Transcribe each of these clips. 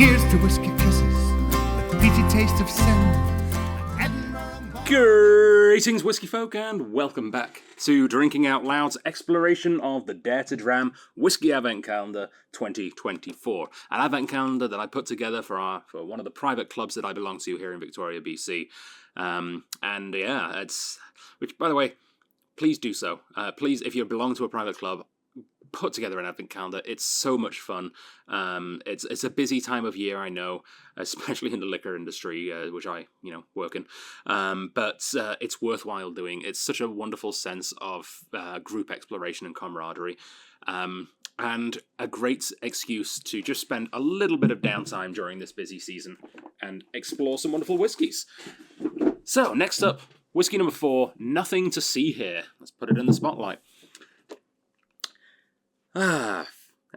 Here's to whiskey kisses, the peaty taste of sin. Greetings, whiskey folk, and welcome back to Drinking Out Loud's exploration of the Dare to Dram Whiskey Advent Calendar 2024. An advent calendar that I put together for one of the private clubs that I belong to here in Victoria, BC. Which, by the way, please do so. Please, if you belong to a private club, put together an advent calendar. It's so much fun. It's a busy time of year, I know, especially in the liquor industry, which I work in. But it's worthwhile doing. It's such a wonderful sense of group exploration and camaraderie, and a great excuse to just spend a little bit of downtime during this busy season and explore some wonderful whiskies. So next up, whiskey number 4, Nothing to See Here. Let's put it in the spotlight.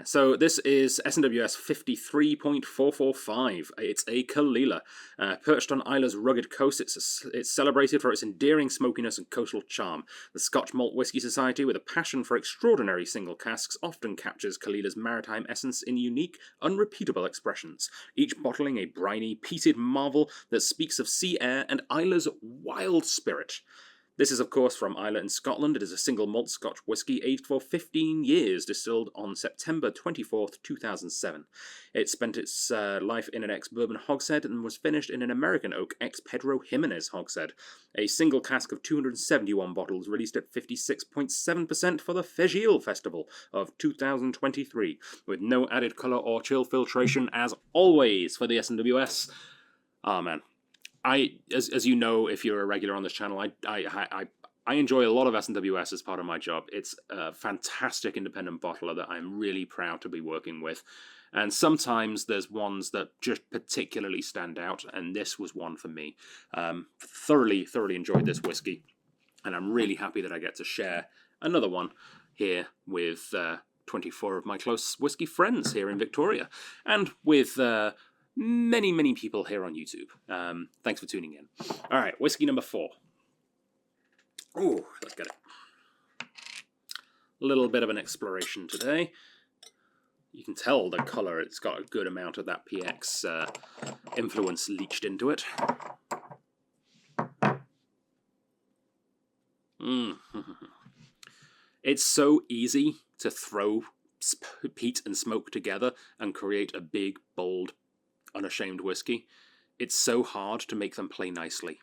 So this is SMWS 53.445. It's a Caol Ila. Perched on Isla's rugged coast, it's celebrated for its endearing smokiness and coastal charm. The Scotch Malt Whisky Society, with a passion for extraordinary single casks, often captures Caol Ila's maritime essence in unique, unrepeatable expressions, each bottling a briny, peated marvel that speaks of sea air and Isla's wild spirit. This is, of course, from Islay in Scotland. It is a single malt Scotch whisky aged for 15 years, distilled on September 24th, 2007. It spent its life in an ex-bourbon hogshead and was finished in an American oak ex-Pedro Jimenez hogshead. A single cask of 271 bottles, released at 56.7% for the Fegil Festival of 2023, with no added colour or chill filtration, as always, for the SMWS. Ah, man. As you know, if you're a regular on this channel, I enjoy a lot of SMWS as part of my job. It's a fantastic independent bottler that I'm really proud to be working with. And sometimes there's ones that just particularly stand out, and this was one for me. Thoroughly enjoyed this whiskey, and I'm really happy that I get to share another one here with 24 of my close whiskey friends here in Victoria, and with many people here on YouTube. Thanks for tuning in. All right, whiskey number 4. Ooh, let's get it. A little bit of an exploration today. You can tell the colour, it's got a good amount of that PX influence leached into it. It's so easy to throw peat and smoke together and create a big, bold, unashamed whiskey. It's so hard to make them play nicely.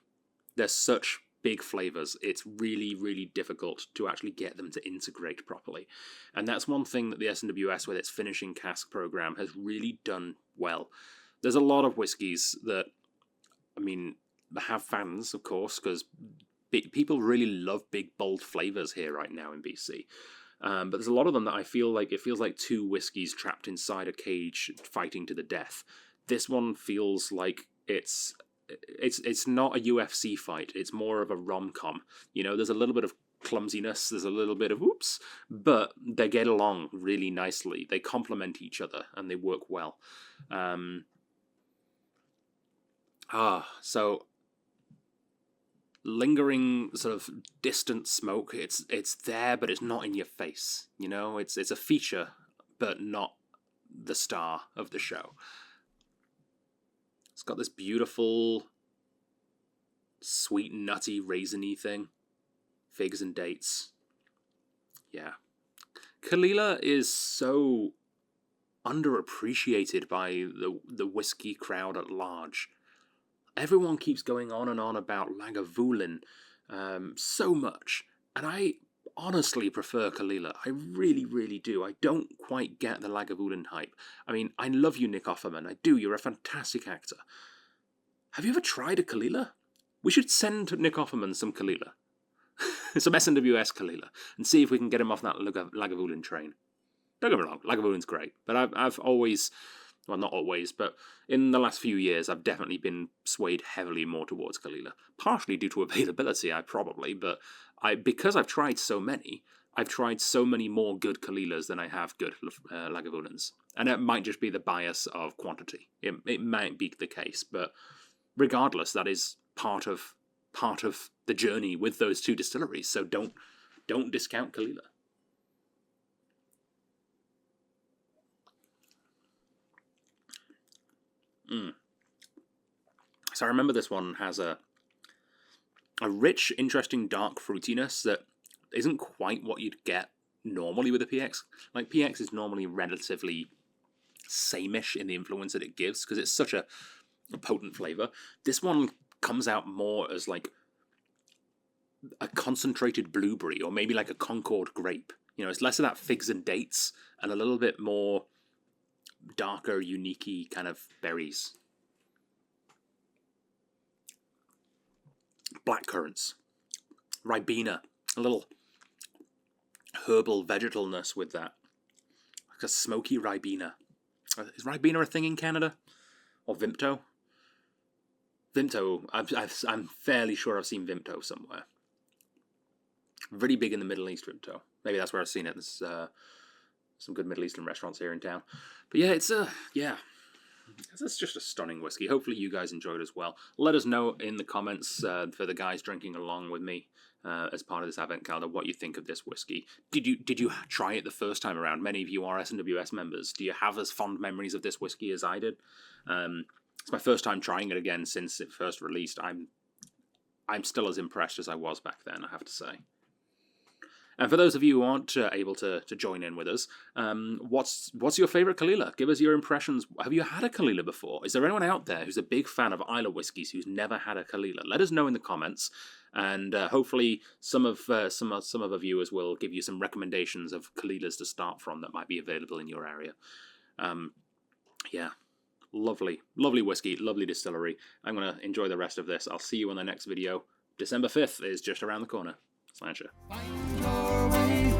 They're such big flavors. It's really difficult to actually get them to integrate properly. And that's one thing that the SMWS, with its finishing cask program, has really done well. There's a lot of whiskies that, have fans, of course, because people really love big, bold flavors here right now in BC. But there's a lot of them that it feels like two whiskies trapped inside a cage fighting to the death. This one feels like it's not a UFC fight. It's more of a rom-com. There's a little bit of clumsiness. There's a little bit of oops, but they get along really nicely. They complement each other and they work well. So lingering sort of distant smoke. It's there, but it's not in your face. It's a feature, but not the star of the show. It's got this beautiful, sweet, nutty, raisiny thing. Figs and dates. Yeah. Caol Ila is so underappreciated by the whiskey crowd at large. Everyone keeps going on and on about Lagavulin so much. And I honestly prefer Caol Ila. I really do. I don't quite get the Lagavulin hype. I love you, Nick Offerman. I do. You're a fantastic actor. Have you ever tried a Caol Ila? We should send Nick Offerman some Caol Ila. Some SMWS Caol Ila. And see if we can get him off that Lagavulin train. Don't get me wrong. Lagavulin's great. But I've always... Well, not always, but in the last few years, I've definitely been swayed heavily more towards Caol Ila. Partially due to availability, but because I've tried so many, I've tried so many more good Caol Ilas than I have good Lagavulins. And it might just be the bias of quantity. It might be the case, but regardless, that is part of the journey with those two distilleries. So don't discount Caol Ila. So I remember this one has a rich, interesting, dark fruitiness that isn't quite what you'd get normally with a PX. Like, PX is normally relatively sameish in the influence that it gives, because it's such a potent flavour. This one comes out more as like a concentrated blueberry, or maybe like a Concord grape. You know, it's less of that figs and dates, and a little bit more darker, unique-y kind of berries. Blackcurrants, Ribena, a little herbal vegetalness with that, like a smoky Ribena. Is Ribena a thing in Canada, or Vimto? Vimto, I'm fairly sure I've seen Vimto somewhere. Really big in the Middle East, Vimto. Maybe that's where I've seen it. There's some good Middle Eastern restaurants here in town. But yeah, it's just a stunning whiskey. Hopefully you guys enjoyed it as well. Let us know in the comments for the guys drinking along with me as part of this advent calendar what you think of this whiskey. Did you try it the first time around? Many of you are SMWS members. Do you have as fond memories of this whiskey as I did? It's my first time trying it again since it first released. I'm still as impressed as I was back then, I have to say. And for those of you who aren't able to join in with us, what's your favourite Caol Ila? Give us your impressions. Have you had a Caol Ila before? Is there anyone out there who's a big fan of Islay whiskies who's never had a Caol Ila? Let us know in the comments, and hopefully some of the viewers will give you some recommendations of Caol Ilas to start from that might be available in your area. Yeah, lovely whiskey, lovely distillery. I'm going to enjoy the rest of this. I'll see you on the next video. December 5th is just around the corner. Slasher. Find your way